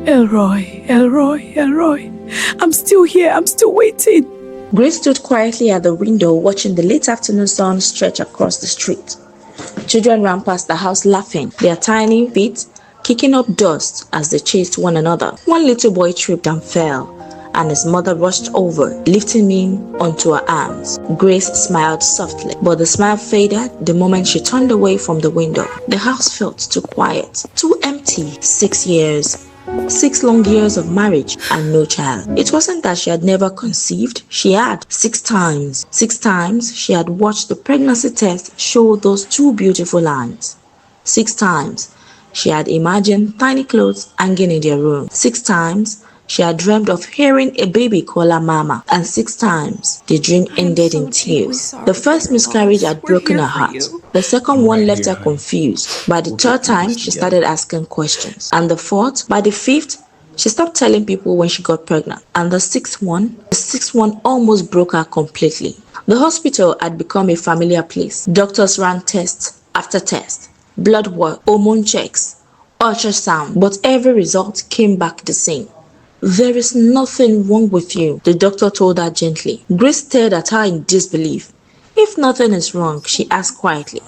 Elroy, Elroy, Elroy. I'm still here. I'm still waiting. Grace stood quietly at the window watching the late afternoon sun stretch across the street. Children ran past the house laughing, their tiny feet kicking up dust as they chased one another. One little boy tripped and fell, and his mother rushed over, lifting him onto her arms. Grace smiled softly, but the smile faded the moment she turned away from the window. The house felt too quiet, too empty. 6 years. 6 long years of marriage and no child. It wasn't that she had never conceived. She had 6 times. 6 times she had watched the pregnancy test show those 2 beautiful lines. 6 times she had imagined tiny clothes hanging in their room. 6 times she had dreamed of hearing a baby call her mama, and 6 times the dream ended in tears. The first miscarriage had broken her heart. The second one left her confused. By the third time, she started asking questions. And the fourth, by the fifth, she stopped telling people when she got pregnant. And the sixth one almost broke her completely. The hospital had become a familiar place. Doctors ran test after test, blood work, hormone checks, ultrasound, but every result came back the same. There is nothing wrong with you, the doctor told her gently. Grace stared at her in disbelief. If nothing is wrong, she asked quietly,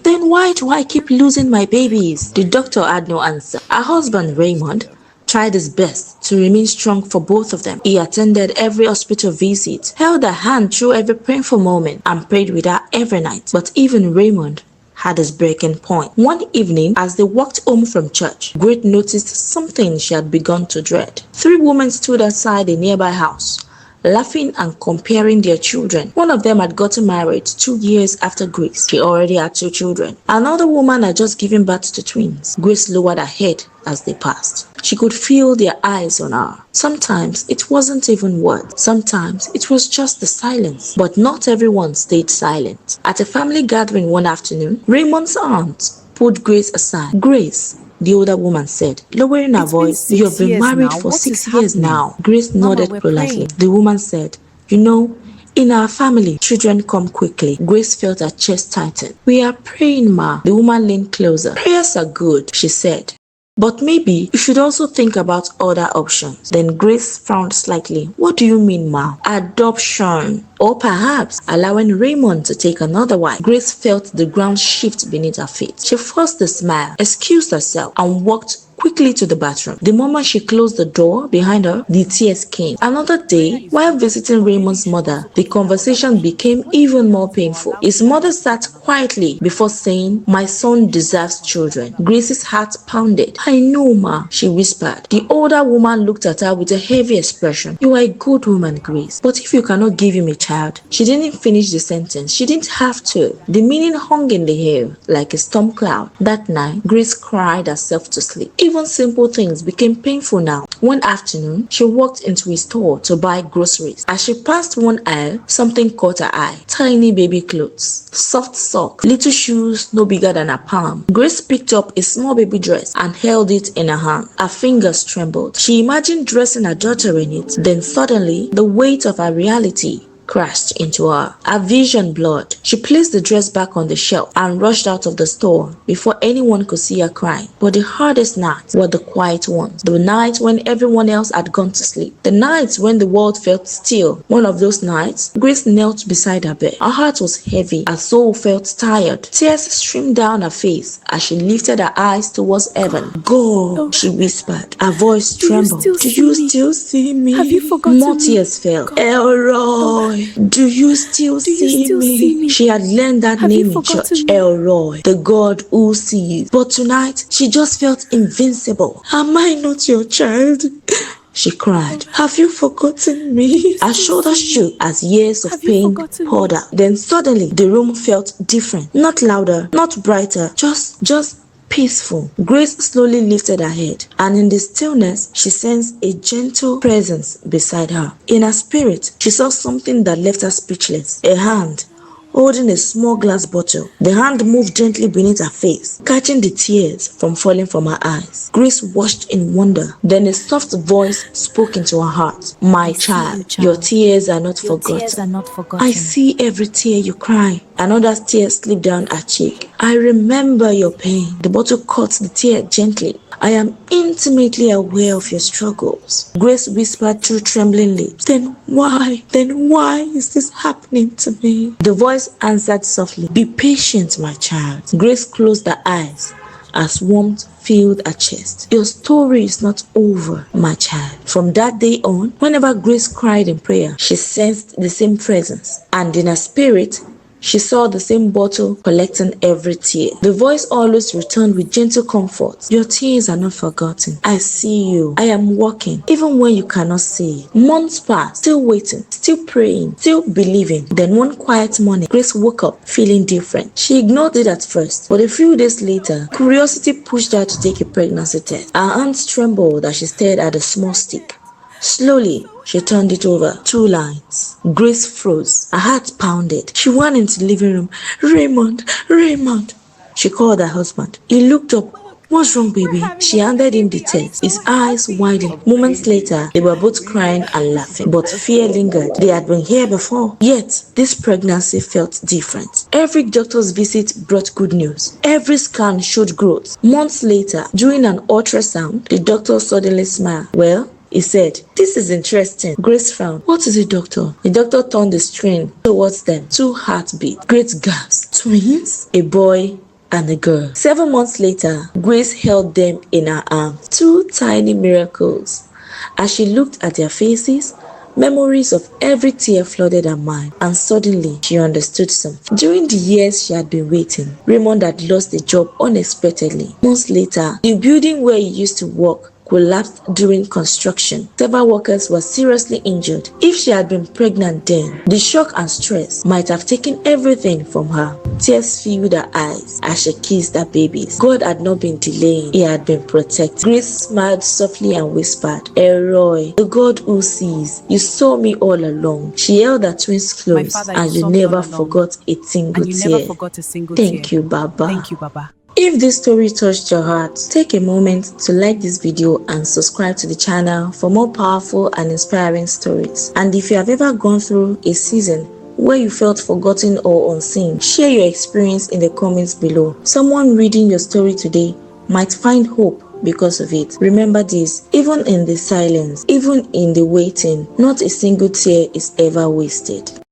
then why do I keep losing my babies? The doctor had no answer. Her husband, Raymond, tried his best to remain strong for both of them. He attended every hospital visit, held her hand through every painful moment, and prayed with her every night. But even Raymond had his breaking point. One evening, as they walked home from church, Grace noticed something she had begun to dread. 3 women stood outside a nearby house, laughing and comparing their children. One of them had gotten married 2 years after Grace. She already had 2 children. Another woman had just given birth to twins. Grace lowered her head as they passed. She could feel their eyes on her. Sometimes it wasn't even words. Sometimes it was just the silence. But not everyone stayed silent. At a family gathering one afternoon, Raymond's aunt pulled Grace aside. Grace, the older woman said, lowering her voice, you have been married for 6 years now. Grace nodded politely. The woman said, you know, in our family, children come quickly. Grace felt her chest tighten. We are praying, Ma. The woman leaned closer. Prayers are good, she said. But maybe you should also think about other options. Then Grace frowned slightly. What do you mean, Ma? Adoption. Or perhaps allowing Raymond to take another wife. Grace felt the ground shift beneath her feet. She forced a smile, excused herself, and walked quickly to the bathroom. The moment she closed the door behind her, the tears came. Another day, while visiting Raymond's mother, the conversation became even more painful. His mother sat quietly before saying, my son deserves children. Grace's heart pounded. I know, Ma, she whispered. The older woman looked at her with a heavy expression. You are a good woman, Grace, but if you cannot give him a child. She didn't finish the sentence. She didn't have to. The meaning hung in the air like a storm cloud. That night, Grace cried herself to sleep. Even simple things became painful now. One afternoon, she walked into a store to buy groceries. As she passed one aisle, something caught her eye. Tiny baby clothes, soft socks, little shoes no bigger than her palm. Grace picked up a small baby dress and held it in her hand. Her fingers trembled. She imagined dressing her daughter in it. Then suddenly, the weight of her reality crashed into her. Her vision blurred. She placed the dress back on the shelf and rushed out of the store before anyone could see her crying. But the hardest nights were the quiet ones. The nights when everyone else had gone to sleep. The nights when the world felt still. One of those nights, Grace knelt beside her bed. Her heart was heavy. Her soul felt tired. Tears streamed down her face as she lifted her eyes towards heaven. God, she whispered. Her voice trembled. Do you still see me? Have you forgotten More me? tears fell. Elroy. Do you still see me? She had learned that name in church. Elroy, the God who sees. But tonight, she just felt invincible. Am I not your child? She cried. Have you forgotten me? Her shoulders shook as years of pain poured out. Then suddenly, the room felt different. Not louder, not brighter, just peaceful. Grace slowly lifted her head, and in the stillness, she sensed a gentle presence beside her. In her spirit, she saw something that left her speechless. A hand holding a small glass bottle. The hand moved gently beneath her face, catching the tears from falling from her eyes. Grace watched in wonder. Then a soft voice spoke into her heart. My child, your tears are not forgotten. I see every tear you cry. Another tear slipped down her cheek. I remember your pain. The bottle caught the tear gently. I am intimately aware of your struggles. Grace whispered through trembling lips. Then why is this happening to me? The voice answered softly. Be patient, my child. Grace closed her eyes as warmth filled her chest. Your story is not over, my child. From that day on, whenever Grace cried in prayer, she sensed the same presence, and in her spirit, she saw the same bottle collecting every tear. The voice always returned with gentle comfort. Your tears are not forgotten. I see you. I am working, even when you cannot see it. Months passed, still waiting, still praying, still believing. Then one quiet morning, Grace woke up feeling different. She ignored it at first, but a few days later, curiosity pushed her to take a pregnancy test. Her hands trembled as she stared at the small stick. Slowly, she turned it over. 2 lines. Grace froze. Her heart pounded. She ran into the living room. Raymond. She called her husband. He looked up. What's wrong, baby? She handed him the test. His eyes widened. Moments later, they were both crying and laughing. But fear lingered. They had been here before. Yet, this pregnancy felt different. Every doctor's visit brought good news. Every scan showed growth. Months later, during an ultrasound, the doctor suddenly smiled. Well, he said, this is interesting. Grace frowned. What is it, doctor? The doctor turned the screen towards them. 2 heartbeats. Great gasps. Twins? A boy and a girl. 7 months later, Grace held them in her arms. 2 tiny miracles. As she looked at their faces, memories of every tear flooded her mind, and suddenly she understood something. During the years she had been waiting, Raymond had lost a job unexpectedly. Months later, the building where he used to work collapsed during construction. Several workers were seriously injured. If she had been pregnant then, the shock and stress might have taken everything from her. Tears filled her eyes as she kissed her babies. God had not been delaying, he had been protecting. Grace smiled softly and whispered, Elroy, the God who sees, you saw me all along. She held her twins close, and you never forgot a single tear. Thank you, Baba. If this story touched your heart, take a moment to like this video and subscribe to the channel for more powerful and inspiring stories. And if you have ever gone through a season where you felt forgotten or unseen, share your experience in the comments below. Someone reading your story today might find hope because of it. Remember this, even in the silence, even in the waiting, not a single tear is ever wasted.